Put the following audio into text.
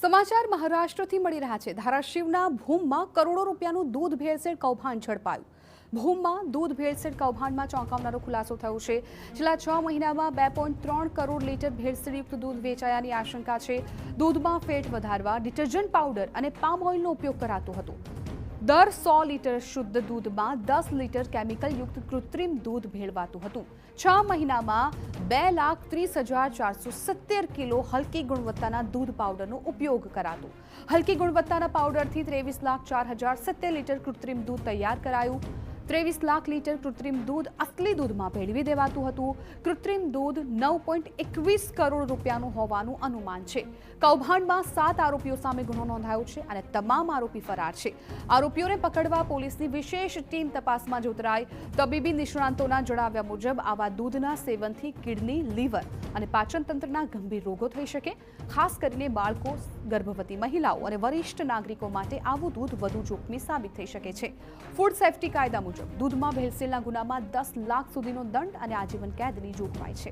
સમાચાર મહારાષ્ટ્રથી મળી રહ્યા છે। ધારાશિવના ભૂમમાં કરોડો રૂપિયાનું દૂધ ભેળસેળ કૌભાંડ ઝડપાયું। ભૂમમાં દૂધ ભેળસેળ કૌભાંડમાં ચોંકાવનારો ખુલાસો થયો છે। છેલ્લા 6 મહિનામાં 2.3 કરોડ લીટર ભેળસેળયુક્ત દૂધ વેચાયાની આશંકા છે। દૂધમાં ફેટ વધારવા ડિટર્જન્ટ પાવડર અને પામ ઓઇલનો ઉપયોગ કરાતો હતો। દર 100 લીટર શુદ્ધ દૂધમાં 10 લીટર કેમિકલયુક્ત કૃત્રિમ દૂધ ભેળવાતું હતું। 6 મહિનામાં 2,30,470 કિલો હલકી ગુણવત્તાના દૂધ પાવડરનો ઉપયોગ કરાતો। હલકી ગુણવત્તાના પાવડરથી 23,04,070 લીટર કૃત્રિમ દૂધ તૈયાર કરાયું। 23 લાખ લીટર કૃત્રિમ દૂધ અસલી દૂધમાં ભેળવી દેવાતું હતું। કૃત્રિમ દૂધ 9.21 કરોડ રૂપિયાનું હોવાનું અનુમાન છે। કૌભાંડમાં 7 આરોપીઓ સામે ગુનો નોંધાયો છે અને તમામ આરોપી ફરાર છે। આરોપીઓને પકડવા પોલીસની વિશેષ ટીમ તપાસમાં જોતરાઈ। તબીબી નિષ્ણાંતોના જણાવ્યા મુજબ આવા દૂધના સેવનથી કિડની, લીવર અને પાચન તંત્રના ગંભીર રોગો થઈ શકે। ખાસ કરીને બાળકો, ગર્ભવતી મહિલાઓ અને વરિષ્ઠ નાગરિકો માટે આવું દૂધ વધુ જોખમી સાબિત થઈ શકે છે। ફૂડ સેફ્ટી કાયદા મુજબ દૂધમાં ભેળસેળના ગુનામાં 10 લાખ સુધીનો દંડ અને આજીવન કેદની જોગવાઈ છે।